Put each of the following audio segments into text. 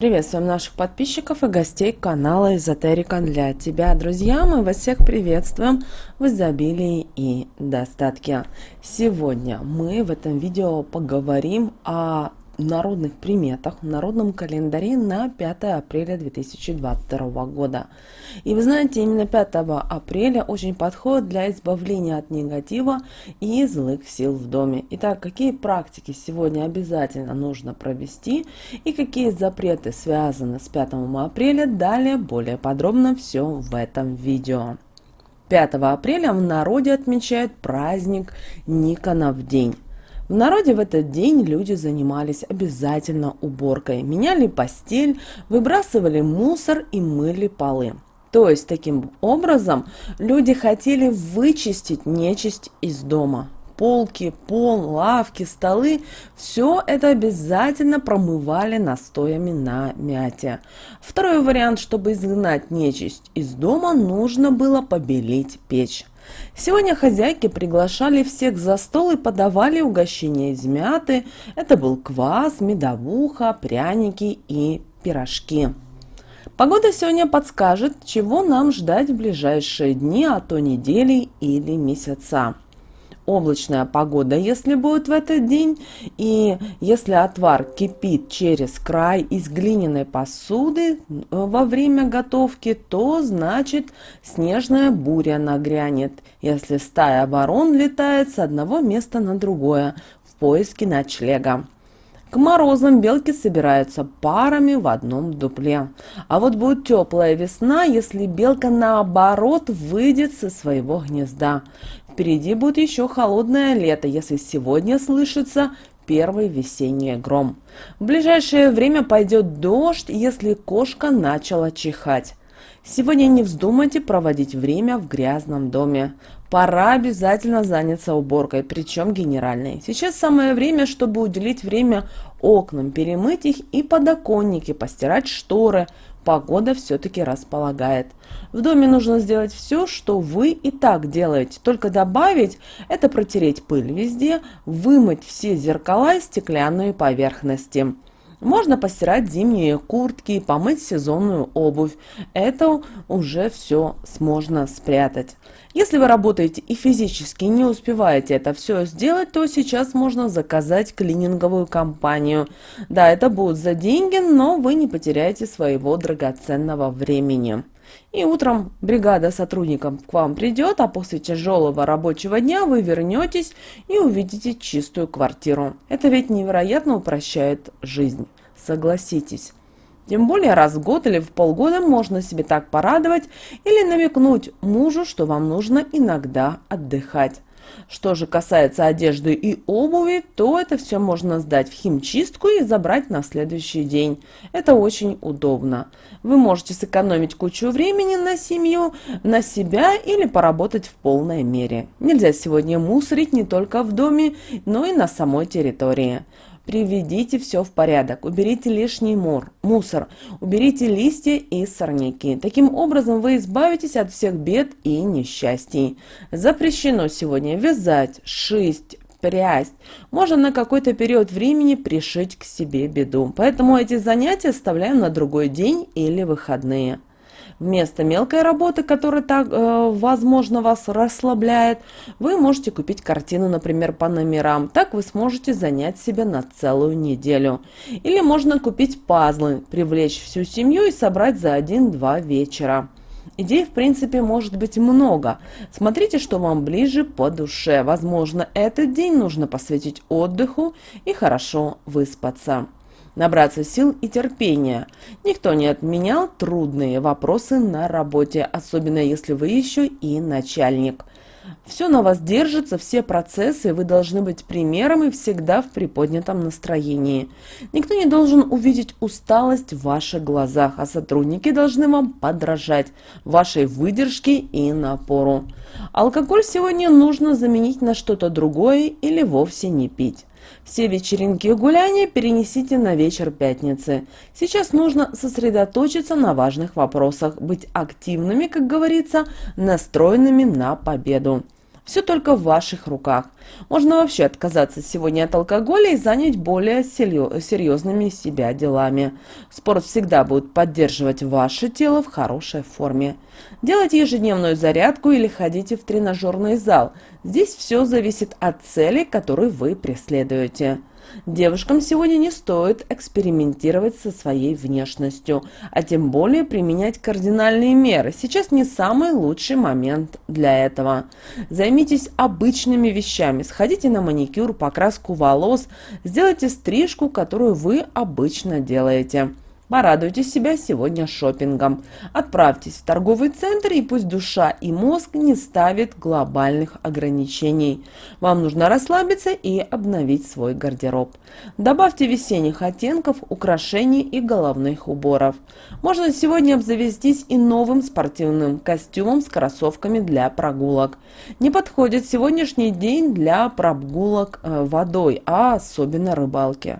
Приветствуем наших подписчиков и гостей канала Эзотерика для тебя. Друзья, мы вас всех приветствуем в изобилии и достатке. Сегодня мы в этом видео поговорим о народных приметах, народном календаре на 5 апреля 2022 года. И вы знаете, именно 5 апреля очень подходит для избавления от негатива и злых сил в доме. Итак, какие практики сегодня обязательно нужно провести и какие запреты связаны с 5 апреля, далее более подробно все в этом видео. 5 апреля в народе отмечают праздник Никонов день. В народе в этот день люди занимались обязательно уборкой, меняли постель, выбрасывали мусор и мыли полы. То есть, таким образом, люди хотели вычистить нечисть из дома. Полки, пол, лавки, столы – все это обязательно промывали настоями на мяте. Второй вариант, чтобы изгнать нечисть из дома, нужно было побелить печь. Сегодня хозяйки приглашали всех за стол и подавали угощения из мяты. Это был квас, медовуха, пряники и пирожки. Погода сегодня подскажет, чего нам ждать в ближайшие дни, а то недели или месяца. Облачная погода, если будет в этот день, и если отвар кипит через край из глиняной посуды во время готовки, то значит снежная буря нагрянет, если стая ворон летает с одного места на другое в поиске ночлега. К морозам белки собираются парами в одном дупле. А вот будет теплая весна, если белка наоборот выйдет со своего гнезда. Впереди будет еще холодное лето, если сегодня слышится первый весенний гром. В ближайшее время пойдет дождь, если кошка начала чихать. Сегодня не вздумайте проводить время в грязном доме. Пора обязательно заняться уборкой, причем генеральной. Сейчас самое время, чтобы уделить время окнам, перемыть их и подоконники, постирать шторы. Погода все-таки располагает. В доме нужно сделать все, что вы и так делаете. Только добавить – это протереть пыль везде, вымыть все зеркала и стеклянные поверхности. Можно постирать зимние куртки и помыть сезонную обувь. Это уже все можно спрятать. Если вы работаете и физически не успеваете это все сделать, то сейчас можно заказать клининговую компанию. Да, это будет за деньги, но вы не потеряете своего драгоценного времени. И утром бригада сотрудников к вам придет, а после тяжелого рабочего дня вы вернетесь и увидите чистую квартиру. Это ведь невероятно упрощает жизнь, согласитесь. Тем более раз в год или в полгода можно себе так порадовать или намекнуть мужу, что вам нужно иногда отдыхать. Что же касается одежды и обуви, то это все можно сдать в химчистку и забрать на следующий день. Это очень удобно. Вы можете сэкономить кучу времени на семью, на себя или поработать в полной мере. Нельзя сегодня мусорить не только в доме, но и на самой территории. Приведите все в порядок, уберите лишний мусор, уберите листья и сорняки. Таким образом вы избавитесь от всех бед и несчастий. Запрещено сегодня вязать, шить, прясть. Можно на какой-то период времени пришить к себе беду. Поэтому эти занятия оставляем на другой день или выходные. Вместо мелкой работы, которая так, возможно, вас расслабляет, вы можете купить картину, например, по номерам. Так вы сможете занять себя на целую неделю. Или можно купить пазлы, привлечь всю семью и собрать за 1-2 вечера. Идей, в принципе, может быть много. Смотрите, что вам ближе по душе. Возможно, этот день нужно посвятить отдыху и хорошо выспаться. Набраться сил и терпения. Никто не отменял трудные вопросы на работе, особенно если вы еще и начальник. Все на вас держится, все процессы, вы должны быть примером и всегда в приподнятом настроении. Никто не должен увидеть усталость в ваших глазах, а сотрудники должны вам подражать, вашей выдержке и напору. Алкоголь сегодня нужно заменить на что-то другое или вовсе не пить. Все вечеринки и гуляния перенесите на вечер пятницы. Сейчас нужно сосредоточиться на важных вопросах, быть активными, как говорится, настроенными на победу. Все только в ваших руках. Можно вообще отказаться сегодня от алкоголя и занять более серьезными себя делами. Спорт всегда будет поддерживать ваше тело в хорошей форме. Делайте ежедневную зарядку или ходите в тренажерный зал. Здесь все зависит от цели, которую вы преследуете. Девушкам сегодня не стоит экспериментировать со своей внешностью, а тем более применять кардинальные меры. Сейчас не самый лучший момент для этого. Займитесь обычными вещами. Сходите на маникюр, покраску волос, сделайте стрижку, которую вы обычно делаете. Порадуйте себя сегодня шопингом. Отправьтесь в торговый центр, и пусть душа и мозг не ставят глобальных ограничений. Вам нужно расслабиться и обновить свой гардероб. Добавьте весенних оттенков, украшений и головных уборов. Можно сегодня обзавестись и новым спортивным костюмом с кроссовками для прогулок. Не подходит сегодняшний день для прогулок водой, а особенно рыбалки.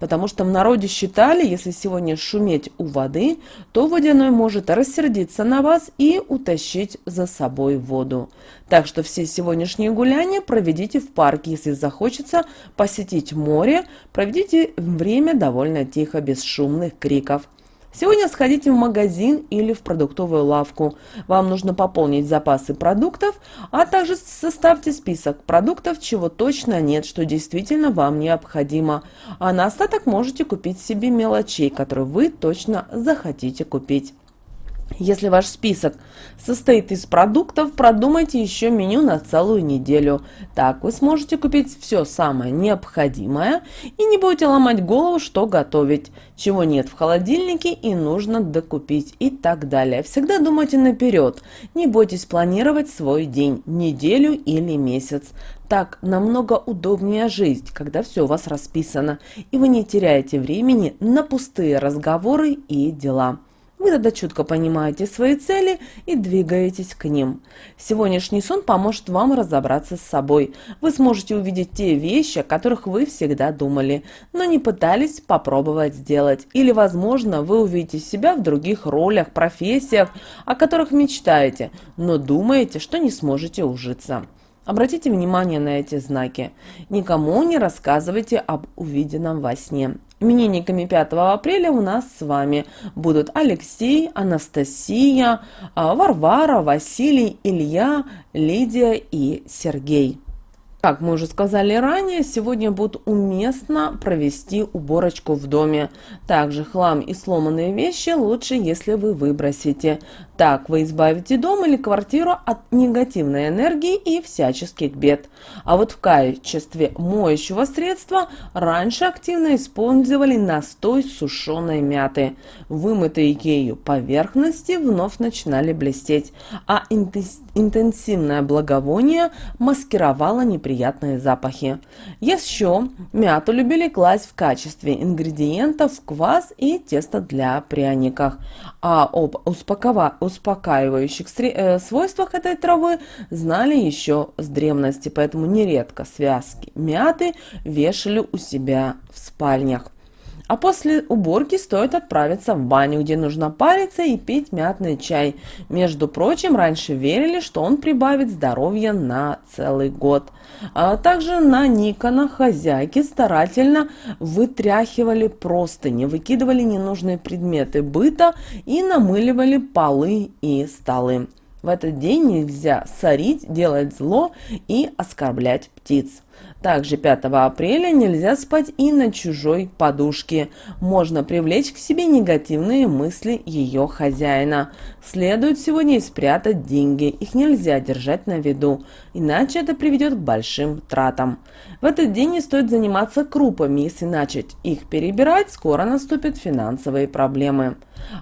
Потому что в народе считали, если сегодня шуметь у воды, то водяной может рассердиться на вас и утащить за собой воду. Так что все сегодняшние гуляния проведите в парке. Если захочется посетить море, проведите время довольно тихо, без шумных криков. Сегодня сходите в магазин или в продуктовую лавку. Вам нужно пополнить запасы продуктов, а также составьте список продуктов, чего точно нет, что действительно вам необходимо. А на остаток можете купить себе мелочей, которые вы точно захотите купить. Если ваш список состоит из продуктов, продумайте еще меню на целую неделю. Так вы сможете купить все самое необходимое и не будете ломать голову, что готовить, чего нет в холодильнике и нужно докупить и так далее. Всегда думайте наперед, не бойтесь планировать свой день, неделю или месяц. Так намного удобнее жить, когда все у вас расписано, и вы не теряете времени на пустые разговоры и дела. Вы тогда четко понимаете свои цели и двигаетесь к ним. Сегодняшний сон поможет вам разобраться с собой. Вы сможете увидеть те вещи, о которых вы всегда думали, но не пытались попробовать сделать. Или, возможно, вы увидите себя в других ролях, профессиях, о которых мечтаете, но думаете, что не сможете ужиться. Обратите внимание на эти знаки. Никому не рассказывайте об увиденном во сне. Именинниками 5 апреля у нас с вами будут Алексей, Анастасия, Варвара, Василий, Илья, Лидия и Сергей. Как мы уже сказали ранее, сегодня будет уместно провести уборочку в доме. Также хлам и сломанные вещи лучше, если вы выбросите. Так вы избавите дом или квартиру от негативной энергии и всяческих бед. А вот в качестве моющего средства раньше активно использовали настой сушеной мяты. Вымытые ею поверхности вновь начинали блестеть, а интенсивное благовоние маскировало неприятные запахи. Еще мяту любили класть в качестве ингредиентов в квас и тесто для пряников. А об успокаивающих свойствах этой травы знали еще с древности, поэтому нередко связки мяты вешали у себя в спальнях. А после уборки стоит отправиться в баню, где нужно париться и пить мятный чай. Между прочим, раньше верили, что он прибавит здоровья на целый год. А также на Никона хозяйки старательно вытряхивали простыни, выкидывали ненужные предметы быта и намыливали полы и столы. В этот день нельзя сорить, делать зло и оскорблять птиц. Также 5 апреля нельзя спать и на чужой подушке. Можно привлечь к себе негативные мысли ее хозяина. Следует сегодня и спрятать деньги. Их нельзя держать на виду, иначе это приведет к большим тратам. В этот день не стоит заниматься крупами. Если начать их перебирать, скоро наступят финансовые проблемы.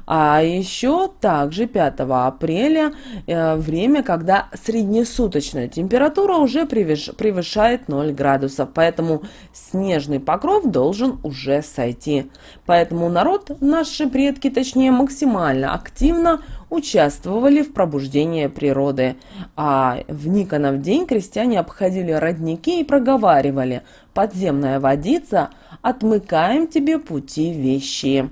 А еще также 5 апреля время, когда среднесуточная температура уже превышает 0 градусов, поэтому снежный покров должен уже сойти. Поэтому наши предки, точнее, максимально активно участвовали в пробуждении природы. А в Никонов день крестьяне обходили родники и проговаривали: «Подземная водица, отмыкаем тебе пути вещи».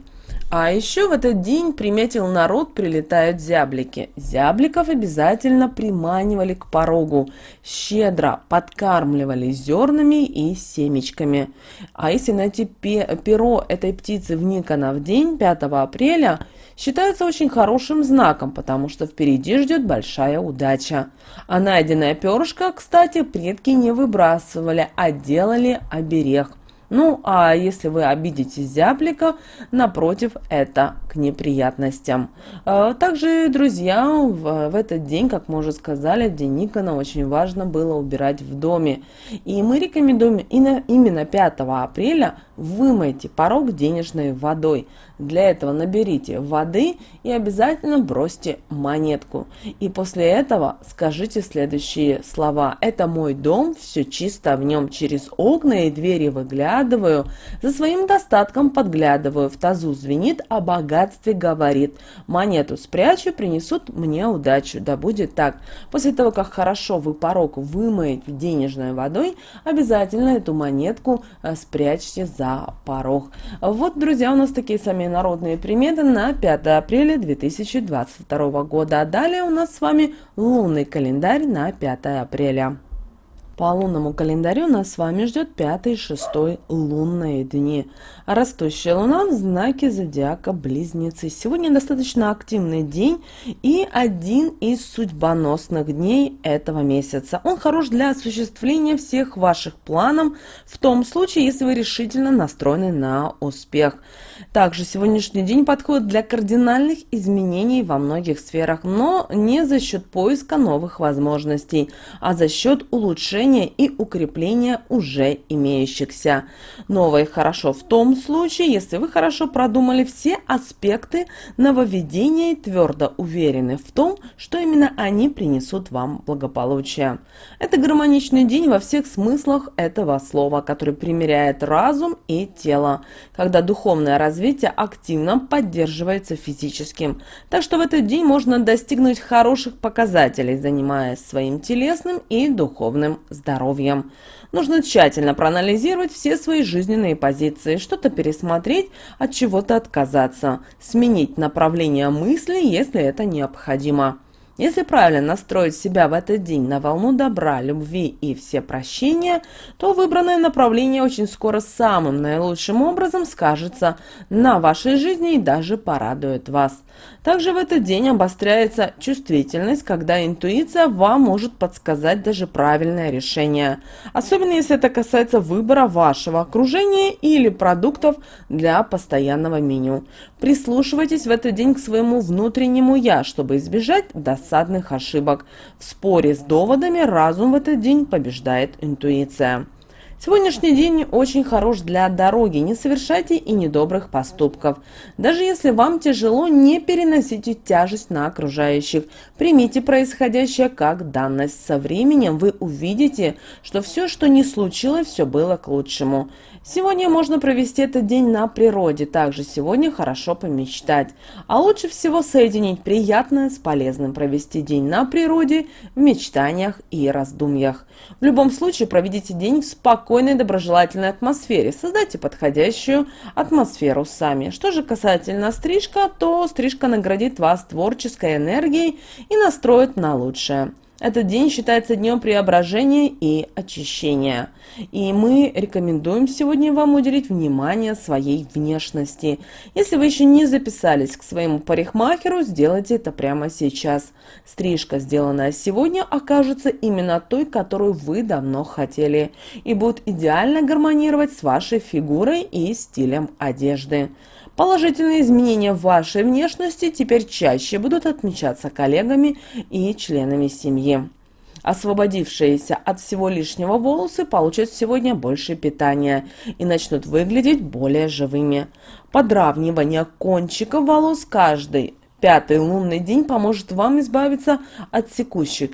А еще в этот день приметил народ, прилетают зяблики. Зябликов обязательно приманивали к порогу, щедро подкармливали зернами и семечками. А если найти перо этой птицы в Никона в день 5 апреля, считается очень хорошим знаком, потому что впереди ждет большая удача. А найденное перышко, кстати, предки не выбрасывали, а делали оберег. Ну, а если вы обидите зяблика, напротив, это к неприятностям. Также, друзья, в этот день, как мы уже сказали, в день Никона очень важно было убирать в доме. И мы рекомендуем именно 5 апреля вымойте порог денежной водой. Для этого наберите воды и обязательно бросьте монетку. И после этого скажите следующие слова. Это мой дом, все чисто в нем, через окна и двери выглядываю, за своим достатком подглядываю, в тазу звенит, о богатстве говорит. Монету спрячу, принесут мне удачу, да будет так. После того, как хорошо вы порог вымоете денежной водой, обязательно эту монетку спрячьте за порог. Вот, друзья, у нас такие сами народные приметы на 5 апреля 2022 года. А далее у нас с вами лунный календарь на 5 апреля. По лунному календарю нас с вами ждет 5 и 6 лунные дни. Растущая луна в знаке зодиака Близнецы. Сегодня достаточно активный день и один из судьбоносных дней этого месяца. Он хорош для осуществления всех ваших планов, в том случае, если вы решительно настроены на успех. Также сегодняшний день подходит для кардинальных изменений во многих сферах, но не за счет поиска новых возможностей, а за счет улучшения и укрепления уже имеющихся. Новое хорошо в том случае, если вы хорошо продумали все аспекты нововведения и твердо уверены в том, что именно они принесут вам благополучие. Это гармоничный день во всех смыслах этого слова, который примиряет разум и тело, когда духовное развитие активно поддерживается физическим. Так что в этот день можно достигнуть хороших показателей, занимаясь своим телесным и духовным здоровьем. Нужно тщательно проанализировать все свои жизненные позиции, что-то пересмотреть, от чего-то отказаться, сменить направление мысли, если это необходимо. Если правильно настроить себя в этот день на волну добра, любви и всепрощения, то выбранное направление очень скоро самым наилучшим образом скажется на вашей жизни и даже порадует вас. Также в этот день обостряется чувствительность, когда интуиция вам может подсказать даже правильное решение, особенно если это касается выбора вашего окружения или продуктов для постоянного меню. Прислушивайтесь в этот день к своему внутреннему «я», чтобы избежать досадных ошибок. В споре с доводами разум в этот день побеждает интуиция. Сегодняшний день очень хорош для дороги, не совершайте и недобрых поступков. Даже если вам тяжело, не переносите тяжесть на окружающих. Примите происходящее как данность. Со временем вы увидите, что все, что не случилось, все было к лучшему. Сегодня можно провести этот день на природе, также сегодня хорошо помечтать. А лучше всего соединить приятное с полезным, провести день на природе, в мечтаниях и раздумьях. В любом случае проведите день в спокойной, доброжелательной атмосфере, создайте подходящую атмосферу сами. Что же касательно стрижка, то стрижка наградит вас творческой энергией и настроит на лучшее. Этот день считается днем преображения и очищения. И мы рекомендуем сегодня вам уделить внимание своей внешности. Если вы еще не записались к своему парикмахеру, сделайте это прямо сейчас. Стрижка, сделанная сегодня, окажется именно той, которую вы давно хотели, и будет идеально гармонировать с вашей фигурой и стилем одежды. Положительные изменения в вашей внешности теперь чаще будут отмечаться коллегами и членами семьи. Освободившиеся от всего лишнего волосы получат сегодня больше питания и начнут выглядеть более живыми. Подравнивание кончиков волос каждый 5-й лунный день поможет вам избавиться от секущих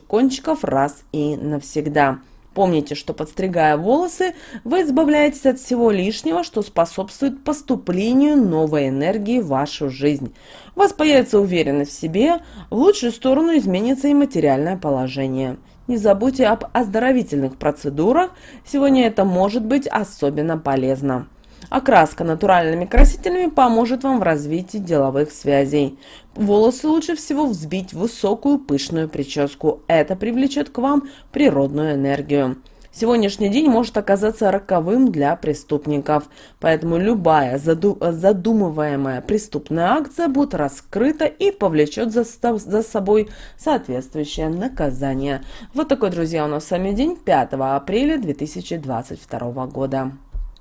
кончиков раз и навсегда. Помните, что подстригая волосы, вы избавляетесь от всего лишнего, что способствует поступлению новой энергии в вашу жизнь. У вас появится уверенность в себе, в лучшую сторону изменится и материальное положение. Не забудьте об оздоровительных процедурах, сегодня это может быть особенно полезно. Окраска натуральными красителями поможет вам в развитии деловых связей. Волосы лучше всего взбить в высокую пышную прическу. Это привлечет к вам природную энергию. Сегодняшний день может оказаться роковым для преступников, поэтому любая задумываемая преступная акция будет раскрыта и повлечет за собой соответствующее наказание. Вот такой, друзья, у нас с вами день 5 апреля 2022 года.